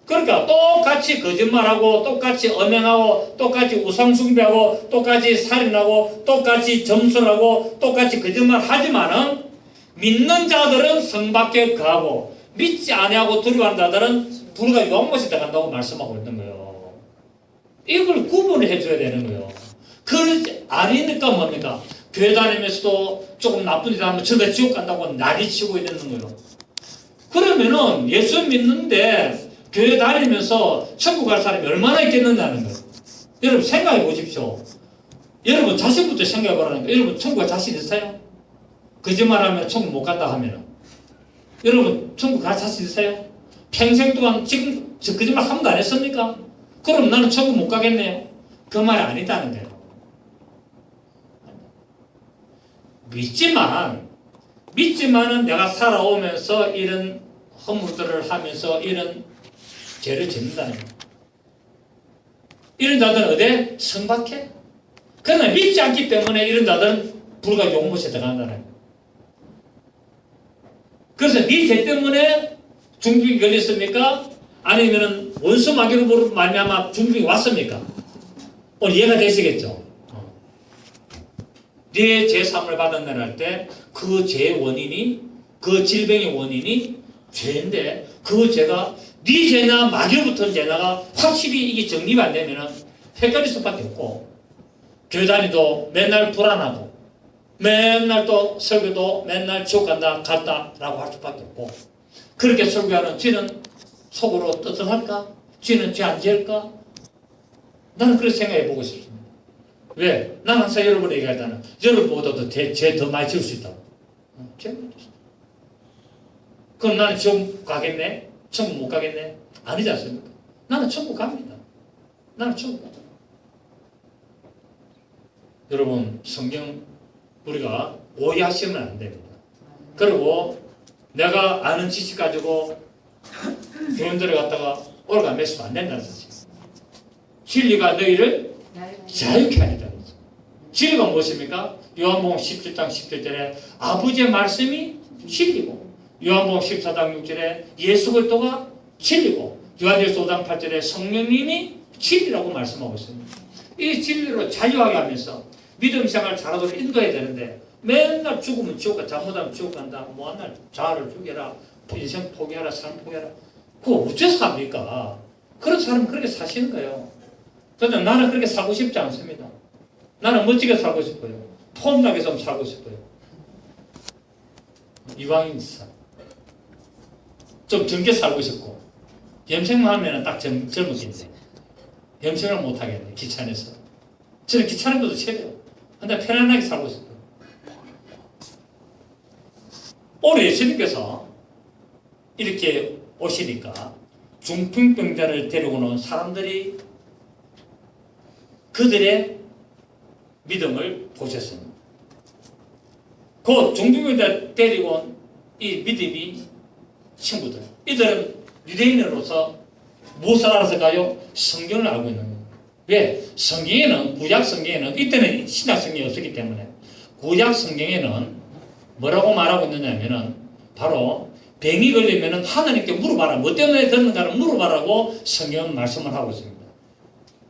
그러니까 똑같이 거짓말하고 똑같이 음행하고 똑같이 우상숭배하고 똑같이 살인하고 똑같이 점술하고 똑같이 거짓말 하지만은 믿는 자들은 성 밖에 가고 믿지 아니하고 두려워하는 자들은 불과 유황못에 들어간다고 말씀하고 있는 거예요. 이걸 구분을 해줘야 되는 거예요. 그걸 아니니까 뭡니까? 교회 다니면서도 조금 나쁜 짓 하면 저가 지옥 간다고 난리치고 있는 거예요. 그러면은 예수 믿는데 교회 다니면서 천국 갈 사람이 얼마나 있겠느냐는 거예요. 여러분 생각해 보십시오. 여러분 자신부터 생각해 보라는 거예요. 여러분 천국 갈 자신 있어요? 거짓말하면 천국 못 간다 하면은 여러분 천국 갈 자신 있어요? 평생 동안 지금 저 거짓말 한 번도 안 했습니까? 그럼 나는 천국 못 가겠네요. 그 말이 아니다는 거예요. 믿지만은 내가 살아오면서 이런 허물들을 하면서 이런 죄를 짓는다는 거예요. 이런 자들은 어디? 성 밖에? 그러나 믿지 않기 때문에 이런 자들은 불과 용못에 들어간다는 거예요. 그래서 네 죄 때문에 중병이 걸렸습니까? 아니면은 원수 마귀로 말미암아 중병이 왔습니까? 오늘 이해가 되시겠죠? 네 죄 사함을 받은 날 할 때 그 죄의 원인이, 그 질병의 원인이 죄인데 그 죄가 네 죄나 마귀로부터 죄나가 확실히 이게 정립이 안 되면은 헷갈릴 수밖에 없고, 교회 다니도 맨날 불안하고 맨날 또 설교도 맨날 지옥 간다 갔다라고 할 수밖에 없고, 그렇게 설교하는 쥐는 속으로 뜨뜻할까? 쥐는 죄 안 지을까? 나는 그렇게 생각해 보고 싶습니다. 왜? 난 항상 여러분에게 얘기하잖아. 여러분보다도 죄 더 많이 지을 수 있다고. 죄 많이 지을 수 있다. 그럼 나는 지옥 가겠네? 천국 못 가겠네? 아니지 않습니까? 나는 천국 갑니다. 나는 천국 갑니다. 여러분 성경 우리가 오해하시면 안 됩니다. 그리고 내가 아는 지식 가지고 교인들을 갖다가 올가매시면 안 된다는 사실. 진리가 너희를 자유케 하리다. 진리가 무엇입니까? 요한복음 17장 17절에 아버지의 말씀이 진리고, 요한복음 14장 6절에 예수 그리스도가 진리고, 요한일서 5장 8절에 성령님이 진리라고 말씀하고 있습니다. 이 진리로 자유하게 하면서 믿음 생활 잘하도록 인도해야 되는데 맨날 죽으면 지옥 가, 잘못하면 지옥 간다, 뭐한날 자아를 죽여라, 인생 포기하라, 삶 포기하라. 그거 어째서 합니까? 그런 사람은 그렇게 사시는 거예요. 그런데 나는 그렇게 살고 싶지 않습니다. 나는 멋지게 살고 싶어요. 폼나게 좀 살고 싶어요. 이왕인 삶. 좀 젊게 살고 싶고, 염색만 하면 딱 젊었겠네. 염색을 못 하겠네, 귀찮아서. 저는 귀찮은 것도 싫어요. 근데 편안하게 살고 싶어요. 오늘 예수님께서 이렇게 오시니까 중풍병자를 데리고 온 사람들이 그들의 믿음을 보셨습니다. 그 중풍병자 데리고 온 이 믿음이 친구들, 이들은 유대인으로서 무엇을 알아서가요? 성경을 알고 있는 거예요. 왜? 성경에는, 구약 성경에는, 이때는 신약 성경이 없었기 때문에 구약 성경에는 뭐라고 말하고 있느냐면은 바로 병이 걸리면은 하나님께 물어봐라. 뭐 때문에 그러는가를 물어봐라고 성경은 말씀을 하고 있습니다.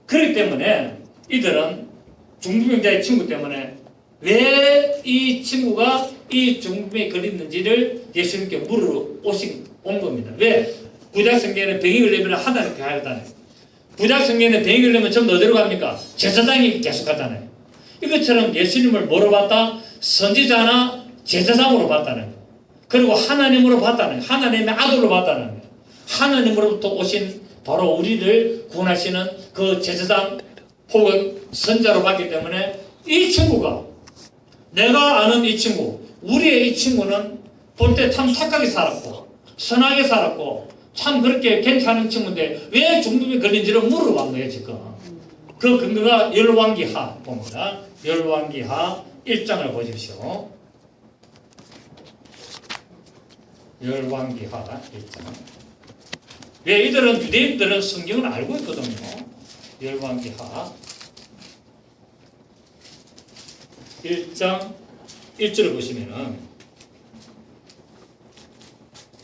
그렇기 때문에 이들은 중풍병자의 친구 때문에 왜 이 친구가 이 중풍에 걸렸는지를 예수님께 물으러 온 겁니다. 왜? 구약 성경에는 병이 걸리면 하나님께 가야하잖아요. 구약 성경에는 병이 걸리면 전부 어디로 갑니까? 제사장이 계속 가잖아요. 이것처럼 예수님을 뭐로 봤다? 선지자나 제사장으로 봤다는 거예요. 그리고 하나님으로 봤다는 거예요. 하나님의 아들로 봤다는 거예요. 하나님으로부터 오신 바로 우리를 구원하시는 그 제사장 혹은 선자로 봤기 때문에 이 친구가, 내가 아는 이 친구, 우리의 이 친구는 볼 때 참 착하게 살았고 선하게 살았고 참 그렇게 괜찮은 친구인데 왜 중풍에 걸린지를 물어본 거예요 지금. 그 근거가 열왕기하 봅니다. 열왕기하 1장을 보십시오. 열왕기하 1장. 왜 이들은 유대인들은 성경을 알고 있거든요. 열왕기하 1장 1절을 보시면은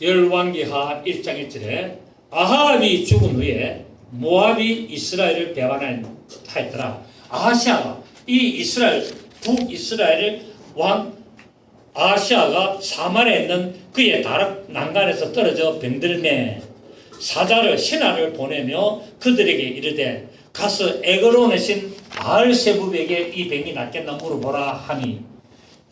열왕기하 1장 1절에 아합이 죽은 후에 모압이 이스라엘을 배반하였더라. 아하시아가 이 이스라엘 북이스라엘 왕 아하시아가 사마리아에 있는 그의 다락 난간에서 떨어져 병들매 사자를 신하를 보내며 그들에게 이르되 가서 에그론의 신 바알세붑에게 이 병이 낫겠나 물어보라 하니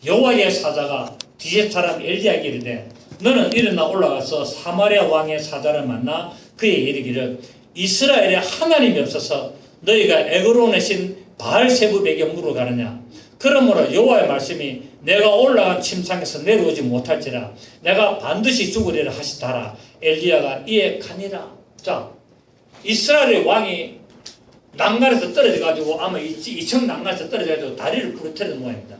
여호와의 사자가 디제 사람 엘리야에게 이르되 너는 일어나 올라가서 사마리아 왕의 사자를 만나 그에게 이르기를 이스라엘에 하나님이 없어서 너희가 에그론의 신 바알세붑에게 물어가느냐. 그러므로 여호와의 말씀이 내가 올라간 침상에서 내려오지 못할지라 내가 반드시 죽으리라 하시더라. 엘리야가 이에 가니라. 자, 이스라엘의 왕이 난간에서 떨어져가지고 아마 2층 난간에서 떨어져가지고 다리를 부러뜨리는 모양입니다.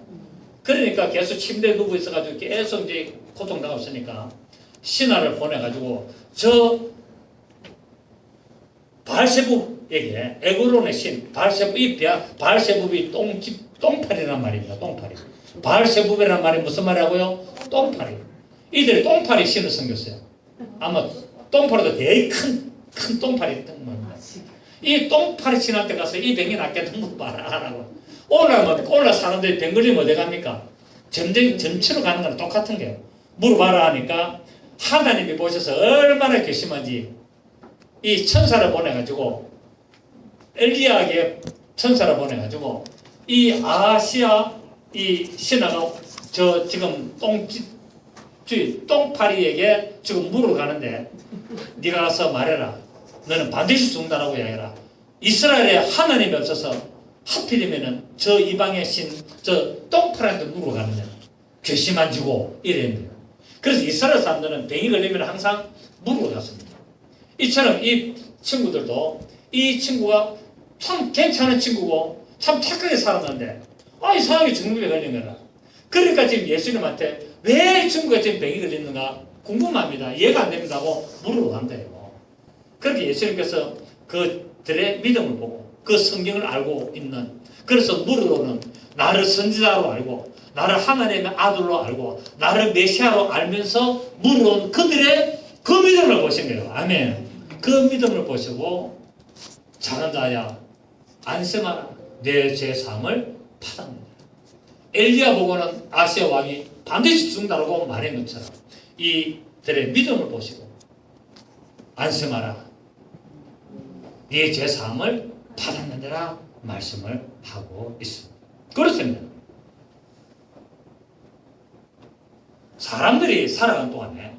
그러니까 계속 침대에 누워 있어가지고 계속 이제 고통당하고 있으니까 신하를 보내가지고 저 바알세붑에게 에그론의 신 바알세붑이 똥파리란 말입니다. 똥파리. 바알세붑이란 말이 무슨 말이라고요? 똥파리. 이들이 똥파리 신을 섬겼어요. 아마 똥파리도 되게 큰 똥파리 똥입니다. 이 똥파리 신한테 가서 이 병이 낫겠다 물어봐라 하라고. 올라 사는데 병 걸리면 어디 갑니까? 점치러 가는 거랑 똑같은 게요. 물어봐라 하니까 하나님이 보셔서 얼마나 괘씸한지 이 천사를 보내가지고 엘리야에게 천사를 보내가지고 이 아시아 이 신하가 저 지금 똥파리에게 지금 물어가는데 네가 가서 말해라. 너는 반드시 죽는다라고 이야기해라. 이스라엘에 하나님이 없어서 하필이면은 저 이방의 신 저 똥파리한테 물어가느냐. 괘씸한지고 이랬는데요. 그래서 이스라엘 사람들은 병이 걸리면 항상 물어갔습니다. 이처럼 이 친구들도 이 친구가 참 괜찮은 친구고 참 착하게 살았는데 이상하게 중풍에 걸린 거라. 그러니까 지금 예수님한테 왜 친구가 지금 병이 걸리는가 궁금합니다. 이해가 안 됩니다고 물어간 거예요. 그렇게 예수님께서 그들의 믿음을 보고 그 성경을 알고 있는 그래서 물어오는 나를 선지자로 알고 나를 하나님의 아들로 알고 나를 메시아로 알면서 물어온 그들의 그 믿음을 보신 거예요. 아멘. 그 믿음을 보시고 작은 자야 안심하라 내 죄사함을 받았느니라. 엘리야 보고는 아시아 왕이 반드시 죽는다고 말한 것처럼 이들의 믿음을 보시고 안심하라 네 죄사함을 받았느니라 말씀을 하고 있습니다. 그렇습니다. 사람들이 살아가는 동안에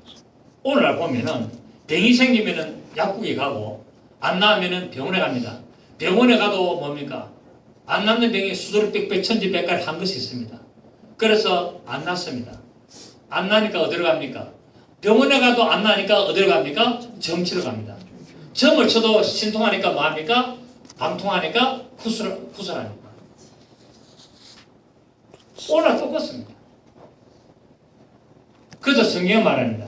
오늘날 보면은 병이 생기면은 약국에 가고 안 나으면은 병원에 갑니다. 병원에 가도 뭡니까? 안 낫는 병이 수두룩백백 천지백갈 한 것이 있습니다. 그래서 안 낫습니다. 안 나니까 어디로 갑니까? 병원에 가도 안 나니까 어디로 갑니까? 점 치러 갑니다. 점을 쳐도 신통하니까 뭐합니까? 방통하니까 구설합니다. 오늘 똑같습니다. 그래서 성경이 말합니다.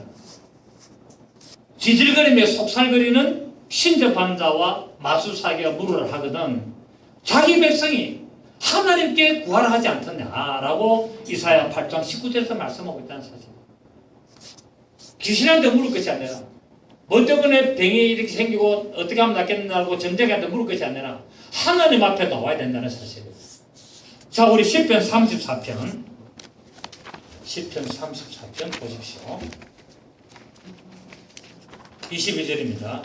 지질거리며 속살거리는 신접한 자와 마술사기가 물으라 하거든 자기 백성이 하나님께 구하지 않더냐라고 이사야 8장 19절에서 말씀하고 있다는 사실. 귀신한테 물을 것이 아니라 뭐 때문에 병이 이렇게 생기고 어떻게 하면 낫겠느냐고 점쟁이한테 물을 것이 아니라 하나님 앞에 나와야 된다는 사실이에요. 자, 우리 시편 34편 보십시오. 22절입니다.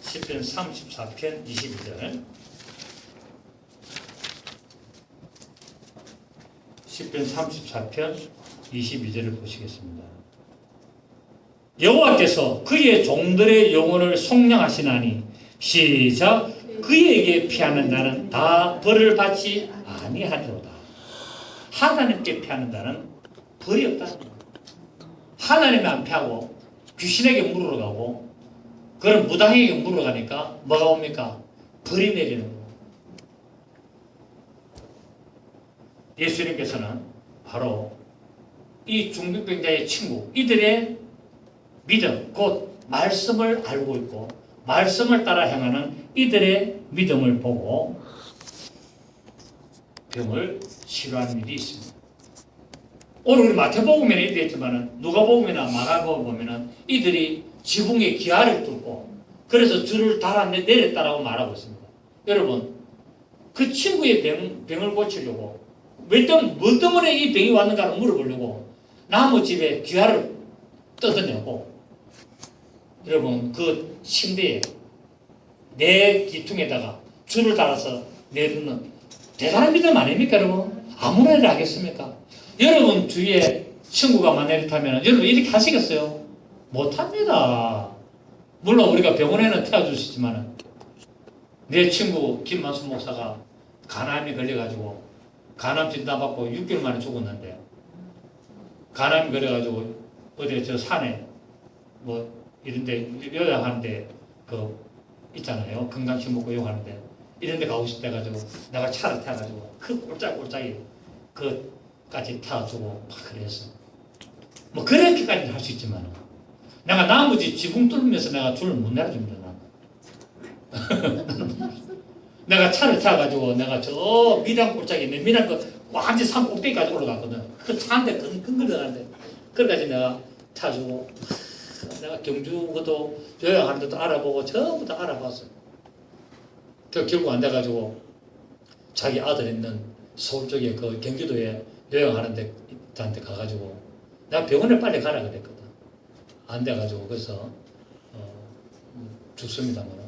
시편 34편 22절. 시편 34편 22절을 보시겠습니다. 여호와께서 그의 종들의 영혼을 속량하시나니 시작 그에게 피하는 자는 다 벌을 받지 아니하리로다. 하나님께 피하는 자는 벌이 없다는 거예요. 하나님이 안 피하고 귀신에게 물으러 가고 그런 무당에게 물으러 가니까 뭐가 옵니까? 벌이 내리는 거예요. 예수님께서는 바로 이 중풍병자의 친구, 이들의 믿음, 곧 말씀을 알고 있고 말씀을 따라 행하는 이들의 믿음을 보고 병을 치료하는 일이 있습니다. 오늘 우리 마태복음에는 이렇게 했지만 누가복음이나 마가복음에는 이들이 지붕에 기아를 뚫고 그래서 줄을 달아 내렸다라고 말하고 있습니다. 여러분, 그 친구의 병을 고치려고 뭐 때문에 이 병이 왔는가를 물어보려고 나무 집에 귀화를 뜯어내고 여러분 그 침대에 내 기퉁에다가 줄을 달아서 내놓는 대단한 믿음 아닙니까 여러분? 아무나 일 하겠습니까? 여러분 주위에 친구가 만약에 타면 여러분 이렇게 하시겠어요? 못합니다. 물론 우리가 병원에는 태워주시지만 내 친구 김만수 목사가 간암이 걸려가지고 간암 진단받고 6개월 만에 죽었는데 간암이 걸려가지고 어디 저 산에 뭐 이런데 요양하는데 그 있잖아요. 건강식 먹고 요양하는데 이런데 가고 싶다 가지고 내가 차를 타가지고 그 꼴짝꼴짝이 그까지 타주고 막 그랬어. 뭐 그렇게까지는 할 수 있지만 내가 나머지 지붕 뚫으면서 내가 줄을 못 내려줍니다. 내가 차를 타가지고 내가 저 미랑 꼴짝이 있는 미랑 그 완전 산 꼭대기까지 올라갔거든. 그 차 한 대 근근근근한데 그래가지고 내가 타주고 내가 경주 그것도 요양하는 데도 알아보고 전부 다 알아봤어요. 결국 안 돼가지고 자기 아들 있는 서울 쪽에 그 경기도에 요양하는 데한테 가가지고 내가 병원에 빨리 가라 그랬거든. 안 돼가지고 그래서 죽습니다만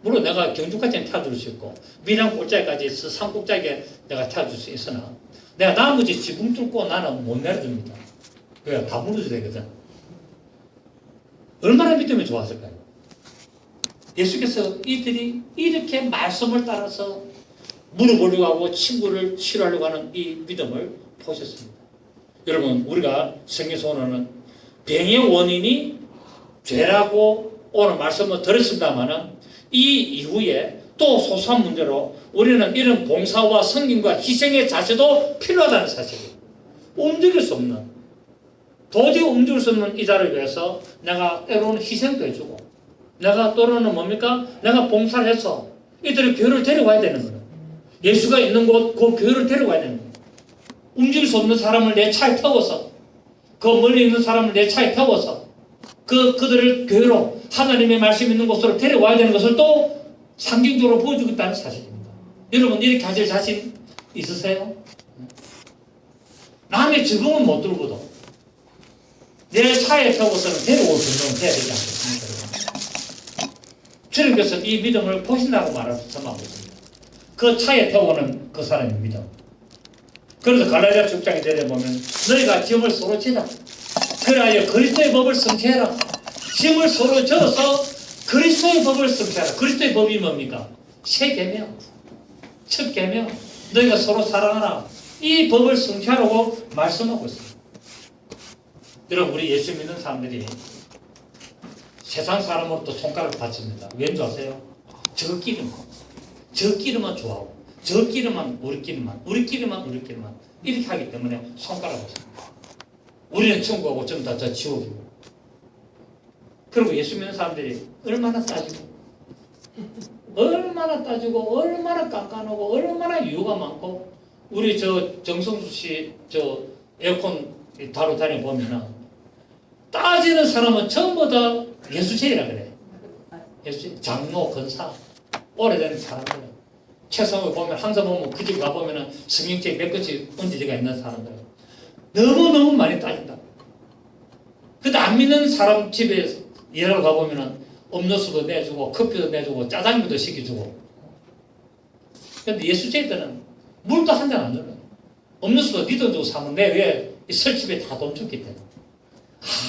물론 내가 경주까지는 태워줄 수 있고 미랑 꼴짝이까지 산 꼭대기에 내가 태워줄 수 있으나 내가 나머지 지붕 뚫고 나는 못 내려줍니다. 그래 다 무너져 되거든. 얼마나 믿음이 좋았을까요? 예수께서 이들이 이렇게 말씀을 따라서 물어보려고 하고 친구를 치료하려고 하는 이 믿음을 보셨습니다. 여러분 우리가 성경에서는 병의 원인이 죄라고 오늘 말씀을 들었습니다마는 이 이후에 또 소소한 문제로 우리는 이런 봉사와 섬김과 희생의 자세도 필요하다는 사실이에요. 움직일 수 없는 도저히 움직일 수 없는 이 자를 위해서 내가 때로는 희생도 해주고 내가 또는 뭡니까? 내가 봉사를 해서 이들의 교회를 데려와야 되는 거예요. 예수가 있는 곳 그 교회를 데려와야 되는 거예요. 움직일 수 없는 사람을 내 차에 태워서 그 멀리 있는 사람을 내 차에 태워서 그들을 교회로 하나님의 말씀 있는 곳으로 데려와야 되는 것을 또 상징적으로 보여주겠다는 사실입니다. 여러분 이렇게 하실 자신 있으세요? 남의 지붕은 못 들고도 내 차에 태워서는 데려올 준비는 해야 되지 않겠습니까? 주님께서 이 믿음을 보신다고 말씀하고 있습니다. 그 차에 태우는 그 사람의 믿음. 그래서 갈라디아 6장에 내려보면 너희가 짐을 서로 지라. 그래야 그리스도의 법을 성취해라. 짐을 서로 져서 그리스도의 법을 성취하라. 그리스도의 법이 뭡니까? 새 계명, 첫 계명. 너희가 서로 사랑하라. 이 법을 성취하라고 말씀하고 있습니다. 여러분 우리 예수 믿는 사람들이 세상 사람으로부터 손가락을 받칩니다. 왠지 아세요? 저끼리만 좋아하고 저끼리만 우리끼리만 이렇게 하기 때문에 손가락을 받습니다. 우리는 천국하고 전부 다 저 지옥이고 그리고 예수 믿는 사람들이 얼마나 따지고 얼마나 깐깐하고 얼마나 이유가 많고 우리 저 정성수 씨 저 에어컨 다루 다니 보면은 따지는 사람은 전부 다 예수제이라 그래. 예수 장로 권사 오래된 사람들 최성을 보면 항상 보면 그 집 가보면은 성경책 몇 권씩 얹어지가 있는 사람들 너무 많이 따진다. 근데 안 믿는 사람 집에 일하러 가보면은 음료수도 내주고 커피도 내주고 짜장면도 시켜주고. 근데 예수제들은 물도 한 잔 안 줘요. 음료수도 니 돈 주고 사면 내 왜 이 설집에 다 돈 줬기 때문에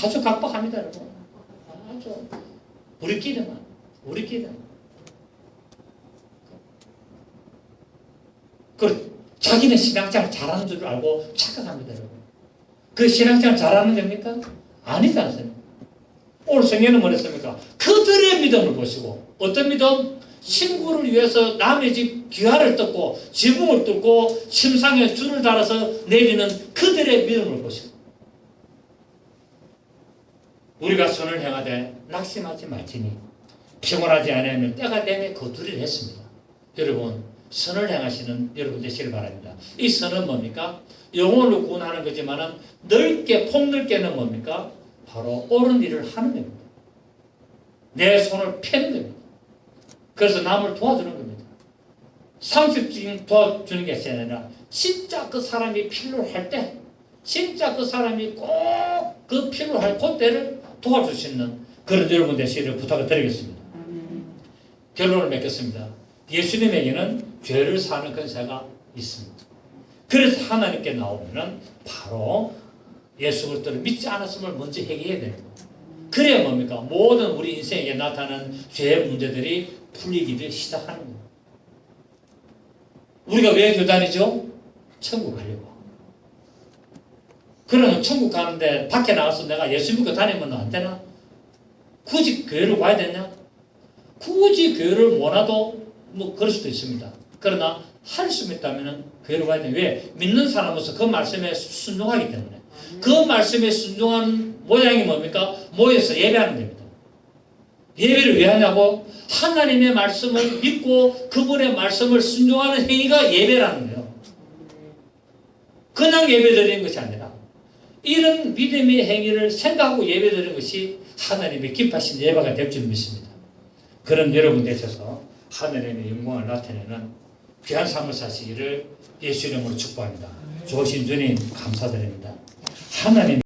아주 각박합니다 여러분. 아주 우리끼리만 그 자기는 신앙생활 잘하는 줄 알고 착각합니다 여러분. 그 신앙생활 잘하는 겁니까? 아니지 않습니까? 오늘 성경은 뭐랬습니까? 그들의 믿음을 보시고 어떤 믿음? 친구를 위해서 남의 집 귀화를 뜯고 지붕을 뚫고 침상에 줄을 달아서 내리는 그들의 믿음을 보시고 우리가 선을 행하되 낙심하지 말지니 피곤하지 않으면 때가 되면 거두리를 했습니다. 여러분 선을 행하시는 여러분 되시길 바랍니다. 이 선은 뭡니까? 영혼을 구원하는 거지만은 넓게 폭넓게는 뭡니까? 바로 옳은 일을 하는 겁니다. 내 손을 펴는 겁니다. 그래서 남을 도와주는 겁니다. 상습적인 도와주는 것이 아니라 진짜 그 사람이 필요할 때 진짜 그 사람이 꼭 그 필요할 그때를 도와줄 수 있는 그런 여러분 되시기를 부탁을 드리겠습니다. 결론을 맺겠습니다. 예수님에게는 죄를 사는 권세가 있습니다. 그래서 하나님께 나오면은 바로 예수 그리스도를 믿지 않았음을 먼저 회개해야 됩니다. 그래야 뭡니까? 모든 우리 인생에 나타나는 죄의 문제들이 풀리기를 시작하는 겁니다. 우리가 왜 교회 다니죠? 천국 가려고. 그러면 천국 가는데 밖에 나가서 내가 예수 믿고 다니면 안 되나? 굳이 교회를 와야 되냐? 굳이 교회를 원하도 뭐 그럴 수도 있습니다. 그러나 할 수 있다면 교회를 와야 돼요. 왜? 믿는 사람으로서 그 말씀에 순종하기 때문에. 그 말씀에 순종한 모양이 뭡니까? 모여서 예배하는 겁니다. 예배를 왜 하냐고? 하나님의 말씀을 믿고 그분의 말씀을 순종하는 행위가 예배라는 거예요. 그냥 예배 드리는 것이 아니라 이런 믿음의 행위를 생각하고 예배 드리는 것이 하나님의 기뻐하신 예배가 될 줄 믿습니다. 그런 여러분 되셔서 하나님의 영광을 나타내는 귀한 삶을 사시기를 예수 이름으로 축복합니다. 좋으신 주님 감사드립니다. 하나님